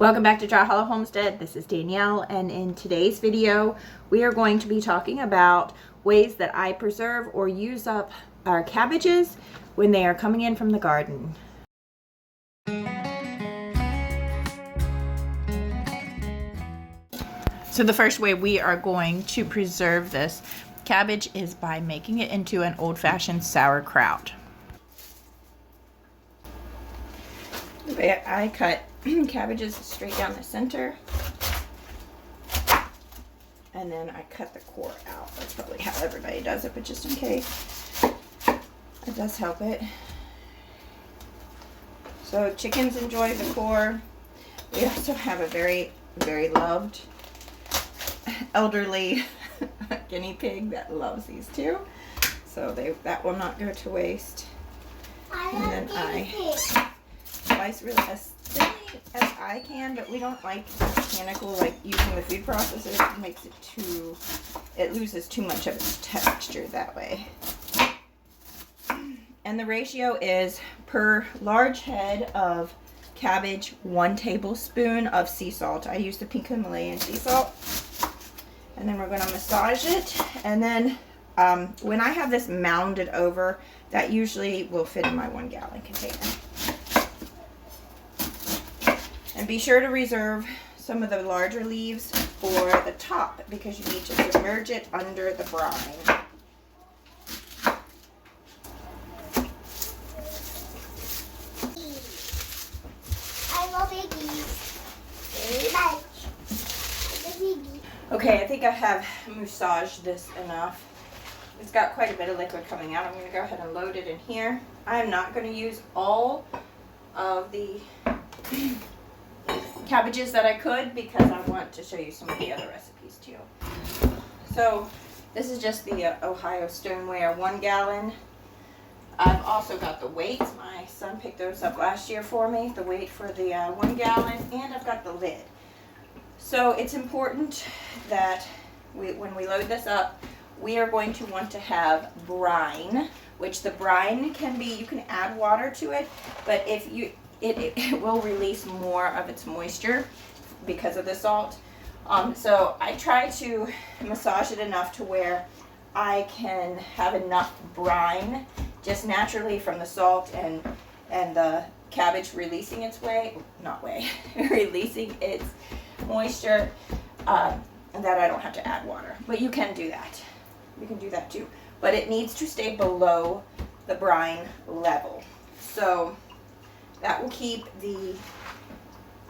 Welcome back to Dry Hollow Homestead. This is Danielle, and in today's video we are going to be talking about ways that I preserve or use up our cabbages when they are coming in from the garden. So the first way we are going to preserve this cabbage is by making it into an old-fashioned sauerkraut. The way I cut cabbages straight down the center, and then I cut the core out. That's probably how everybody does it, but just in case, it does help it. So chickens enjoy the core. We also have a very, very loved elderly guinea pig that loves these too, so that will not go to waste. And then I slice really as thinly as I can, but we don't like mechanical, like using the food processor. It makes it it loses too much of its texture that way. And the ratio is per large head of cabbage, 1 tablespoon of sea salt. I use the pink Himalayan sea salt. And then we're going to massage it, and then when I have this mounded over, that usually will fit in my 1 gallon container. And be sure to reserve some of the larger leaves for the top, because you need to submerge it under the brine. I love biggies very much. Okay, I think I have massaged this enough. It's got quite a bit of liquid coming out. I'm going to go ahead and load it in here. I'm not going to use all of the cabbages that I could, because I want to show you some of the other recipes too. So this is just the Ohio stoneware 1 gallon. I've also got the weights. My son picked those up last year for me, the weight for the 1 gallon, and I've got the lid. So it's important that when we load this up, we are going to want to have brine, which the brine can be, you can add water to it, but if it will release more of its moisture because of the salt. So I try to massage it enough to where I can have enough brine just naturally from the salt and the cabbage releasing its releasing its moisture, and that I don't have to add water. But you can do that. You can do that too. But it needs to stay below the brine level. So that will keep the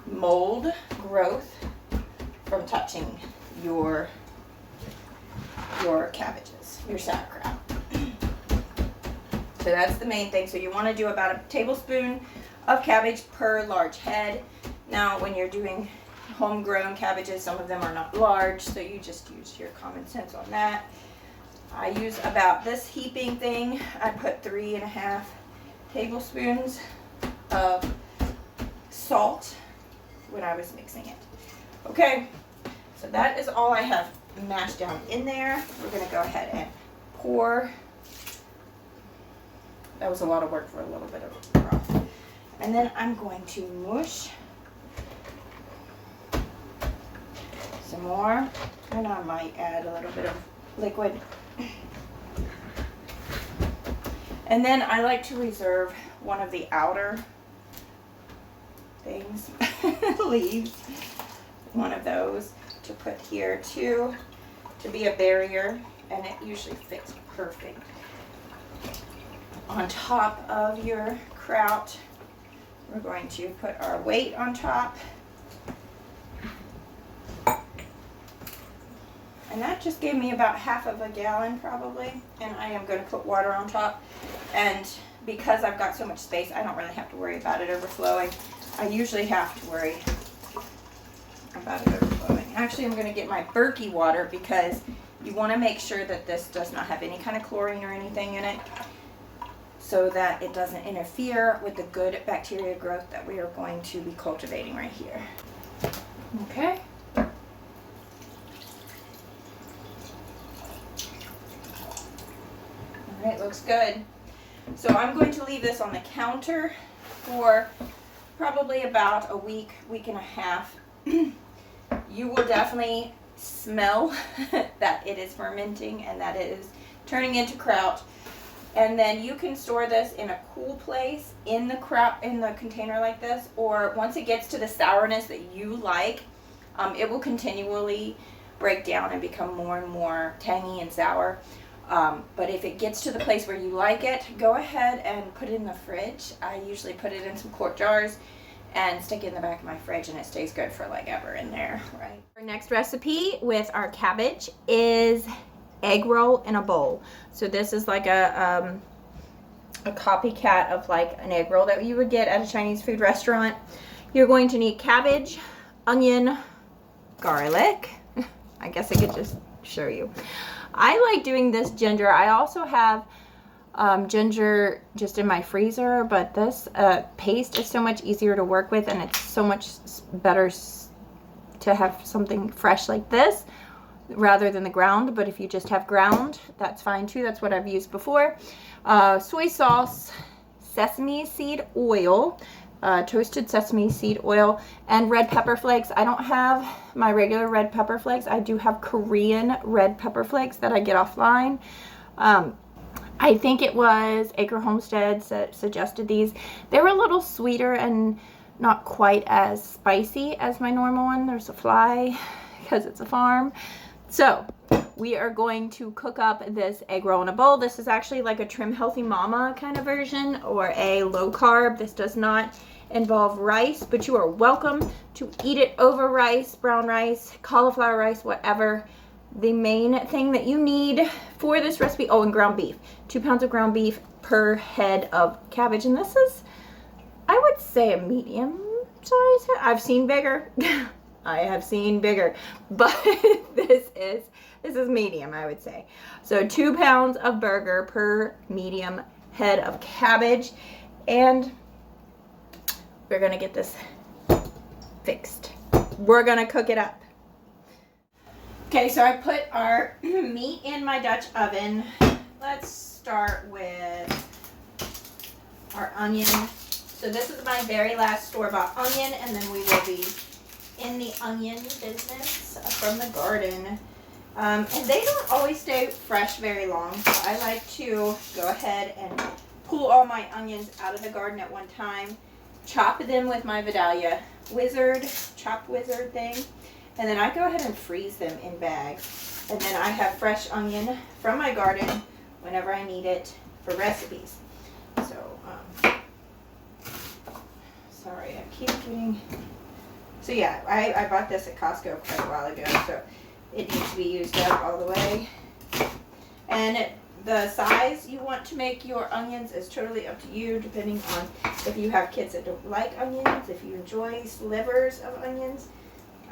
mold growth from touching your cabbages, your sauerkraut. So that's the main thing. So you want to do about a tablespoon of cabbage per large head. Now when you're doing homegrown cabbages, some of them are not large, so you just use your common sense on that. I use about this heaping thing. I put 3.5 tablespoons of salt when I was mixing it. Okay, so that is all I have mashed down in there. We're going to go ahead and pour. That was a lot of work for a little bit of broth. And then I'm going to mush some more, and I might add a little bit of liquid. And then I like to reserve one of the outer things, leaves, one of those to put here too, to be a barrier, and it usually fits perfect. On top of your kraut, we're going to put our weight on top. And that just gave me about 1/2 gallon probably, and I am going to put water on top. And because I've got so much space, I don't really have to worry about it overflowing. I usually have to worry about it overflowing. Actually, I'm going to get my Berkey water, because you want to make sure that this does not have any kind of chlorine or anything in it, so that it doesn't interfere with the good bacteria growth that we are going to be cultivating right here. Okay. Alright, looks good. So I'm going to leave this on the counter for probably about a week, week and a half, you will definitely smell that it is fermenting and that it is turning into kraut. And then you can store this in a cool place in the container like this, or once it gets to the sourness that you like, it will continually break down and become more and more tangy and sour. But if it gets to the place where you like it, go ahead and put it in the fridge. I usually put it in some quart jars and stick it in the back of my fridge, and it stays good for like ever in there, right? Our next recipe with our cabbage is egg roll in a bowl. So this is like a copycat of like an egg roll that you would get at a Chinese food restaurant. You're going to need cabbage, onion, garlic. I guess I could just show you. I like doing this ginger. I also have ginger just in my freezer, but this paste is so much easier to work with, and it's so much better to have something fresh like this rather than the ground. But if you just have ground, that's fine too. That's what I've used before. Soy sauce, sesame seed oil, toasted sesame seed oil, and red pepper flakes. I don't have my regular red pepper flakes. I do have Korean red pepper flakes that I get offline. I think it was Acre Homestead suggested these. They were a little sweeter and not quite as spicy as my normal one. There's a fly because it's a farm. So we are going to cook up this egg roll in a bowl. This is actually like a Trim Healthy Mama kind of version, or a low carb. This does not involve rice, but you are welcome to eat it over rice, brown rice, cauliflower rice, whatever. The main thing that you need for this recipe, oh, and ground beef. 2 pounds of ground beef per head of cabbage. And this is, I would say, a medium size. I've seen bigger. I have seen bigger, but this is medium, I would say. So 2 pounds of burger per medium head of cabbage, and we're gonna get this fixed. We're gonna cook it up. Okay, so I put our meat in my Dutch oven. Let's start with our onion. So this is my very last store-bought onion, and then we will be in the onion business from the garden. And they don't always stay fresh very long, so I like to go ahead and pull all my onions out of the garden at one time, chop them with my Vidalia chopped wizard thing, and then I go ahead and freeze them in bags. And then I have fresh onion from my garden whenever I need it for recipes. So, sorry, I keep getting... So yeah, I bought this at Costco quite a while ago, so it needs to be used up all the way. And the size you want to make your onions is totally up to you, depending on if you have kids that don't like onions, if you enjoy slivers of onions.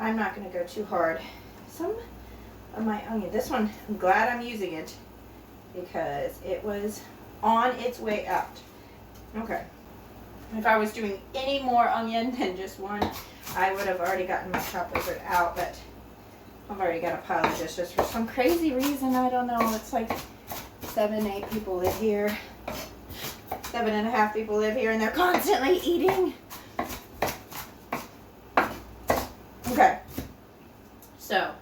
I'm not going to go too hard. Some of my onion, this one, I'm glad I'm using it because it was on its way out. Okay. If I was doing any more onion than just one, I would have already gotten my chop wizard out, but I've already got a pile of dishes for some crazy reason. I don't know. It's like 7, 8 people live here. 7.5 people live here, and they're constantly eating. Okay. So,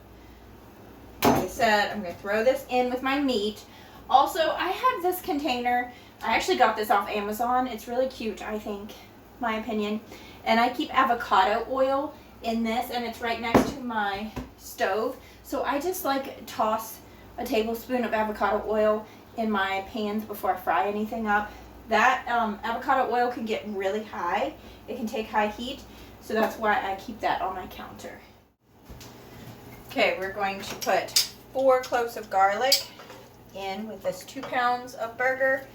like I said, I'm going to throw this in with my meat. Also, I have this container. I actually got this off Amazon. It's really cute, I think, my opinion. And I keep avocado oil in this, and it's right next to my stove. So I just like toss a tablespoon of avocado oil in my pans before I fry anything up. That avocado oil can get really high. It can take high heat. So that's why I keep that on my counter. Okay, we're going to put 4 cloves of garlic in with this 2 pounds of burger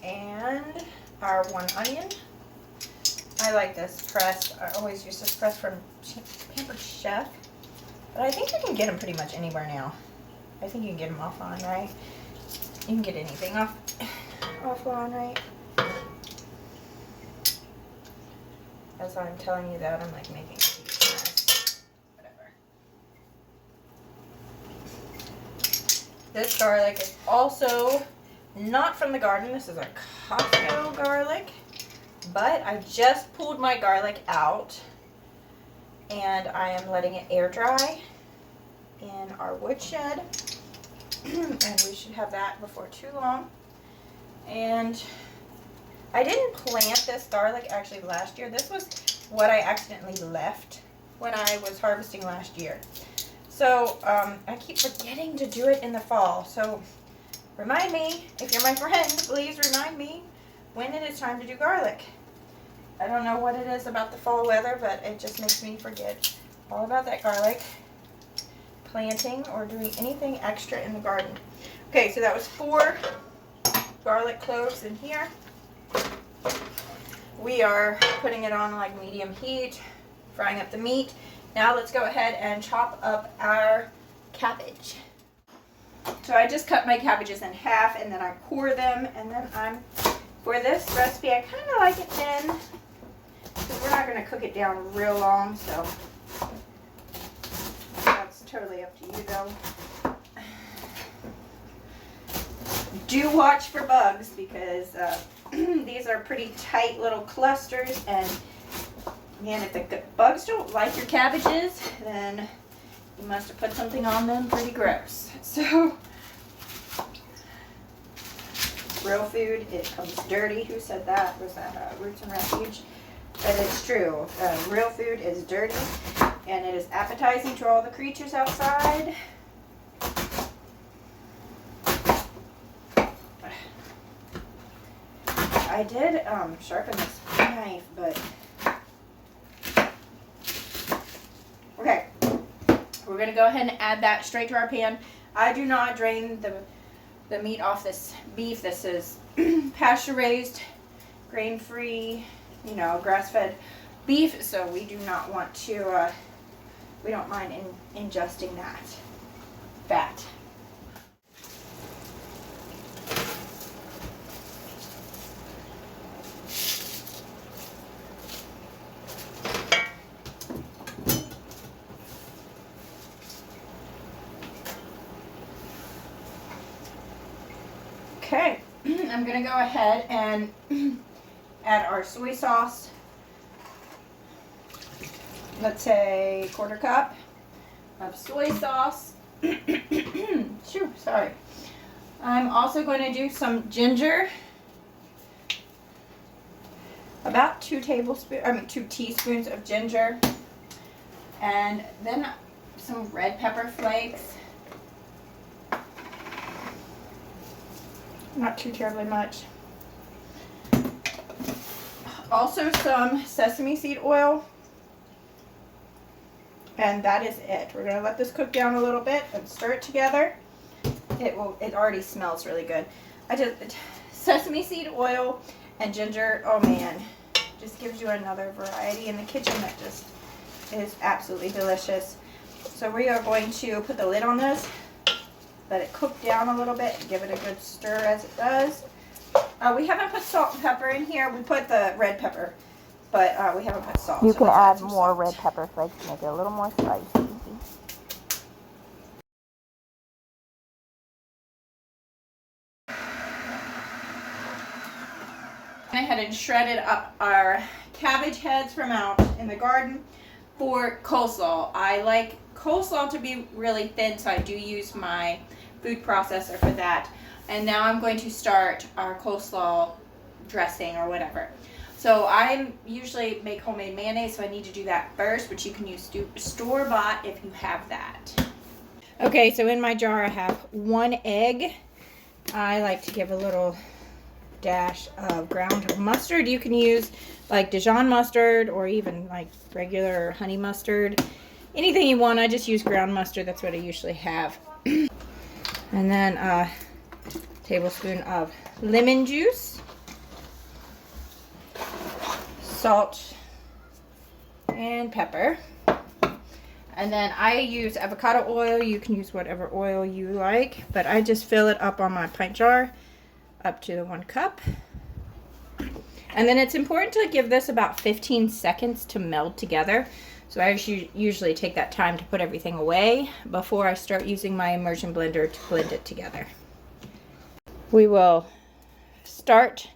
and our 1 onion. I like this press. I always use this press from Pampered Chef, but I think you can get them pretty much anywhere now. I think you can get them offline, right? You can get anything offline, right? As I'm telling you that, I'm like making a huge mess. Whatever. This garlic is also not from the garden. This is a Costco garlic. But I just pulled my garlic out and I am letting it air dry in our woodshed. And we should have that before too long. And I didn't plant this garlic actually last year. This was what I accidentally left when I was harvesting last year. So I keep forgetting to do it in the fall. So remind me, if you're my friend, please remind me when it is time to do garlic. I don't know what it is about the fall weather, but it just makes me forget all about that garlic planting or doing anything extra in the garden. Okay, so that was 4 garlic cloves in here. We are putting it on like medium heat, frying up the meat. Now let's go ahead and chop up our cabbage. So I just cut my cabbages in half and then I core them, and then for this recipe I kind of like it thin because we're not going to cook it down real long, so that's totally up to you though. Do watch for bugs because these are pretty tight little clusters, and man, if the bugs don't like your cabbages, then you must have put something on them pretty gross. So, real food, it comes dirty. Who said that? Was that Roots and Refuge? But it's true. Real food is dirty, and it is appetizing to all the creatures outside. I did sharpen this knife, but okay. We're gonna go ahead and add that straight to our pan. I do not drain the meat off this beef. This is pasture raised, grain free, you know, grass fed beef. So we do not want to. We don't mind ingesting that fat. Okay, I'm going to go ahead and add our soy sauce. Let's say 1/4 cup of soy sauce. Shoo, sorry. I'm also going to do some ginger. About 2 teaspoons of ginger. And then some red pepper flakes. Not too terribly much. Also some sesame seed oil. And that is it. We're going to let this cook down a little bit and stir it together. It already smells really good. Sesame seed oil and ginger, oh man, just gives you another variety in the kitchen that just is absolutely delicious. So we are going to put the lid on this. Let it cook down a little bit and give it a good stir as it does. We haven't put salt and pepper in here. We put the red pepper, but we haven't put salt. You can add more red pepper flakes to make it a little more spicy. I went ahead and shredded up our cabbage heads from out in the garden for coleslaw. I like coleslaw to be really thin, so I do use my food processor for that. And now I'm going to start our coleslaw dressing or whatever. So I usually make homemade mayonnaise, so I need to do that first, but you can use store-bought if you have that. Okay, so in my jar I have 1 egg. I like to give a little dash of ground mustard. You can use like Dijon mustard or even like regular honey mustard. Anything you want. I just use ground mustard. That's what I usually have. And then a tablespoon of lemon juice, salt, and pepper. And then I use avocado oil. You can use whatever oil you like, but I just fill it up on my pint jar up to the 1 cup. And then it's important to give this about 15 seconds to meld together. So I usually take that time to put everything away before I start using my immersion blender to blend it together. We will start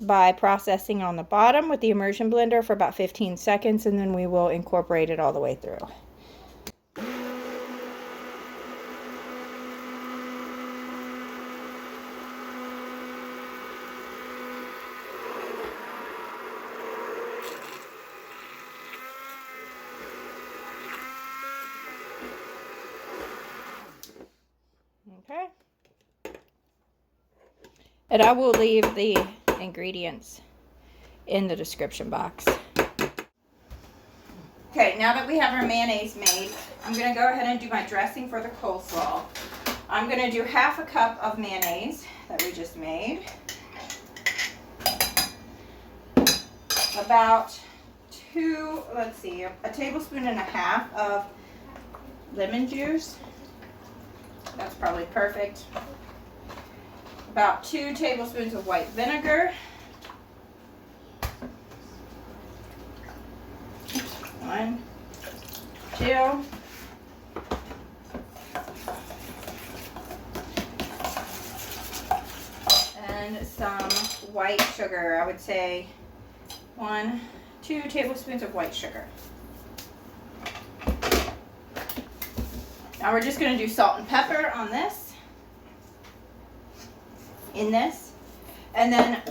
by processing on the bottom with the immersion blender for about 15 seconds, and then we will incorporate it all the way through. Okay. And I will leave the ingredients in the description box. Okay, now that we have our mayonnaise made, I'm going to go ahead and do my dressing for the coleslaw. I'm going to do half a cup of mayonnaise that we just made. About a tablespoon and a half of lemon juice. That's probably perfect. About 2 tablespoons of white vinegar. 1, 2. And some white sugar. I would say 2 tablespoons of white sugar. Now we're just going to do salt and pepper on this, and then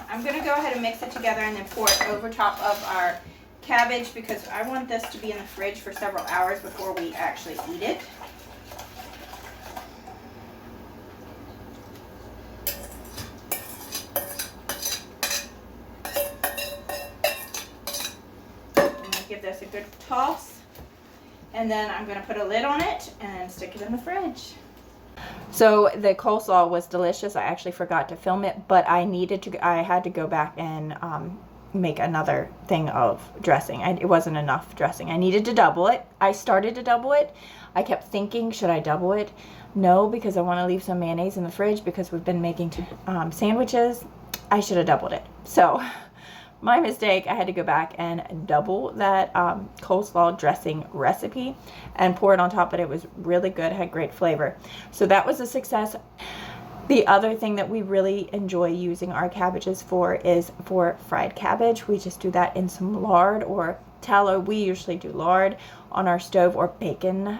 I'm going to go ahead and mix it together and then pour it over top of our cabbage because I want this to be in the fridge for several hours before we actually eat it. I'm going to give this a good toss. And then I'm going to put a lid on it and stick it in the fridge. So the coleslaw was delicious. I actually forgot to film it, but I had to go back and make another thing of dressing. It wasn't enough dressing. I needed to double it. I started to double it. I kept thinking, should I double it? No, because I want to leave some mayonnaise in the fridge because we've been making sandwiches. I should have doubled it. So my mistake, I had to go back and double that coleslaw dressing recipe and pour it on top, but it was really good, had great flavor. So that was a success. The other thing that we really enjoy using our cabbages for is for fried cabbage. We just do that in some lard or tallow. We usually do lard on our stove or bacon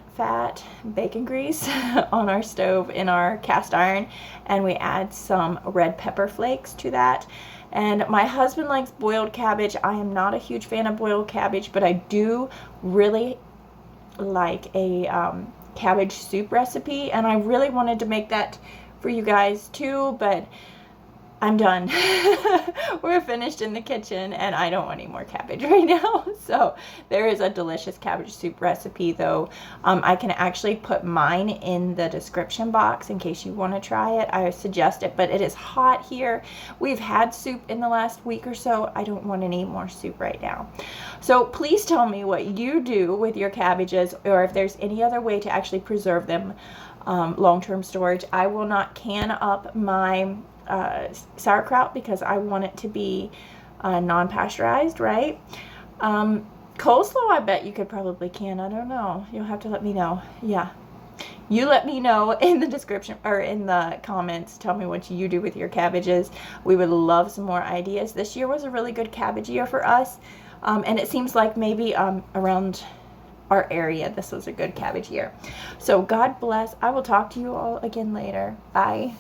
grease on our stove in our cast iron, and we add some red pepper flakes to that. And my husband likes boiled cabbage. I am not a huge fan of boiled cabbage, but I do really like a cabbage soup recipe, and I really wanted to make that for you guys too, but I'm done. We're finished in the kitchen and I don't want any more cabbage right now. So there is a delicious cabbage soup recipe though. I can actually put mine in the description box in case you want to try it. I suggest it, but it is hot here. We've had soup in the last week or so. I don't want any more soup right now. So please tell me what you do with your cabbages, or if there's any other way to actually preserve them long-term storage. I will not can up my sauerkraut because I want it to be non-pasteurized, right? Coleslaw, I bet you could probably can. I don't know. You'll have to let me know. Yeah. You let me know in the description or in the comments. Tell me what you do with your cabbages. We would love some more ideas. This year was a really good cabbage year for us. And it seems like maybe around our area, this was a good cabbage year. So God bless. I will talk to you all again later. Bye.